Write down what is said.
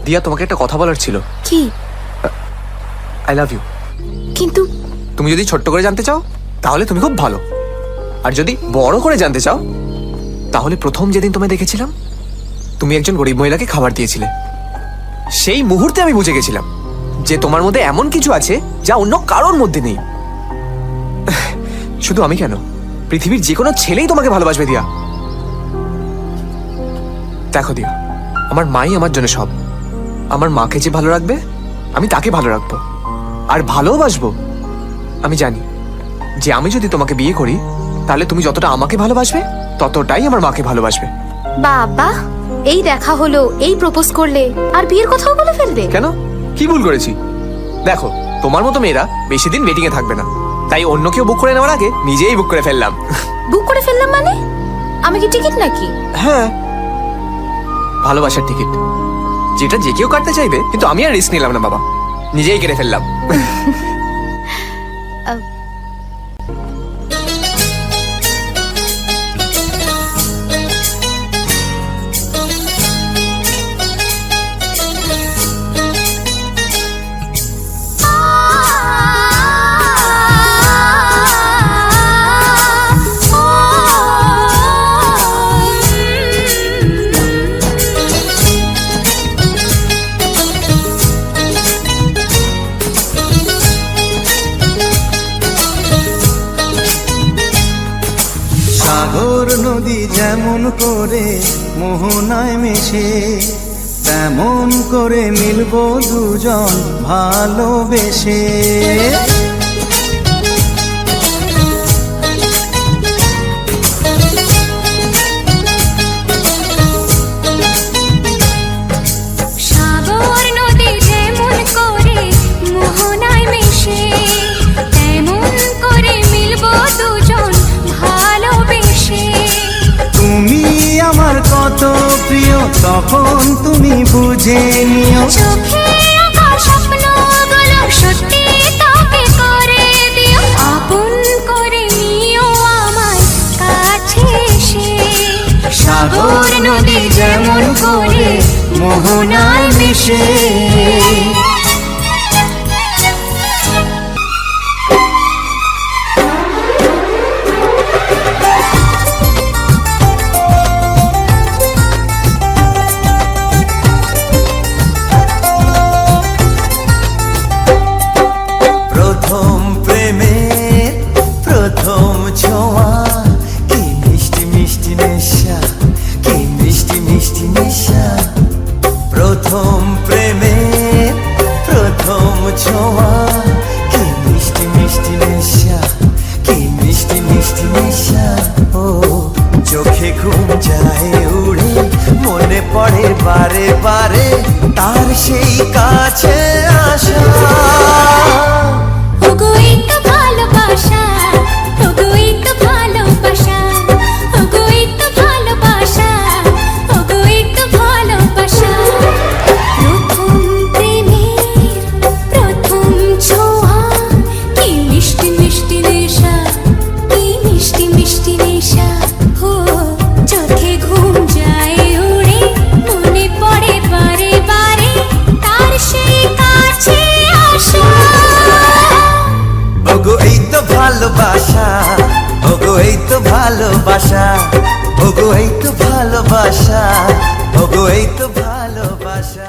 দিয়া, তোমাকে একটা কথা বলার ছিল। কি? I love you. কিন্তু তুমি যদি ছোট্ট করে জানতে চাও তাহলে তুমি খুব ভালো, আর যদি বড় করে জানতে চাও তাহলে প্রথম যেদিন তোমায় দেখেছিলাম তুমি একজন গরিব মহিলাকে খাবার দিয়েছিলে, সেই মুহূর্তে আমি বুঝে গেছিলাম যে তোমার মধ্যে এমন কিছু আছে যা অন্য কারোর মধ্যে নেই। শুধু আমি কেন, পৃথিবীর যে কোনো ছেলেই তোমাকে ভালোবাসবে দিয়া। দেখো দিয়া, আমার মাই আমার জন্য সব। আমার মাকে যে ভালো রাখবে আমি তাকে ভালো রাখবো, আর ভালোবাসবো। আমি জানি যে আমি যদি তোমাকে বিয়ে করি তাহলে তুমি যতটা আমাকে ভালোবাসবে ততটাই আমার মাকে ভালোবাসবে। বাবা, এই দেখা হলো, এই প্রপোজ করলে আর বিয়ের কথাও বলে ফেলবে? কেন, কি ভুল করেছি? দেখো, তোমার মতো মেয়েরা বেশি দিন ওয়েটিং এ থাকবে না, তাই অন্য কেউ বুক করে নেওয়ার আগে নিজেই বুক করে ফেললাম। বুক করে ফেললাম মানে? আমি কি টিকিট নাকি? হ্যাঁ, ভালোবাসার টিকিট, যেটা যে কেউ কাটতে চাইবে, কিন্তু আমি আর রিস্ক নিলাম না বাবা, নিজেই কেটে ফেললাম। সাগর নদী যেমন করে মোহনায় মেশে, তেমন করে মিলবো দুজন ভালোবেসে। সাগর নদী যেমন করে মোহনায় মেশে, তেমন করে মিলবো দুজন ভালোবেসে। তুমি আমার কত প্রিয় তখন তুমি বুঝে নিও, চোখে আঁকা স্বপ্নগুলো সত্যি তোকে করে দিও, আপন করে নিও আমার কাছে এসে। সাগর নদী যেমন করে মোহনায় মিশে। প্রথম প্রেমের প্রথম ছোঁয়া, কি মিষ্টি মিষ্টি নেশা, কি মিষ্টি মিষ্টি নেশা। প্রথম প্রেমের প্রথম ছোঁয়া, কি মিষ্টি মিষ্টি নেশা, কি মিষ্টি মিষ্টি নেশা। ও চোখে ঘুম যায় উড়ে, মনে পড়ে বারে বারে তার সেই কাছে আসা। ওগো এই তো ভালোবাসা, ওগো এই তো ভালোবাসা, ওগো এই তো ভালোবাসা, ওগো এই তো ভালোবাসা। প্রথম প্রেমের প্রথম ছোঁয়া, কি মিষ্টি মিষ্টি নেশা, কি মিষ্টি মিষ্টি নেশা। হো চোখে ঘুম যায় উড়ে, মনে পড়ে বারে বারে তার সেই কাছে আসা। ওগো এই তো ভালোবাসা, ওগো এই তো ভালোবাসা, ওগো এই তো ভালোবাসা, ওগো এই তো ভালোবাসা।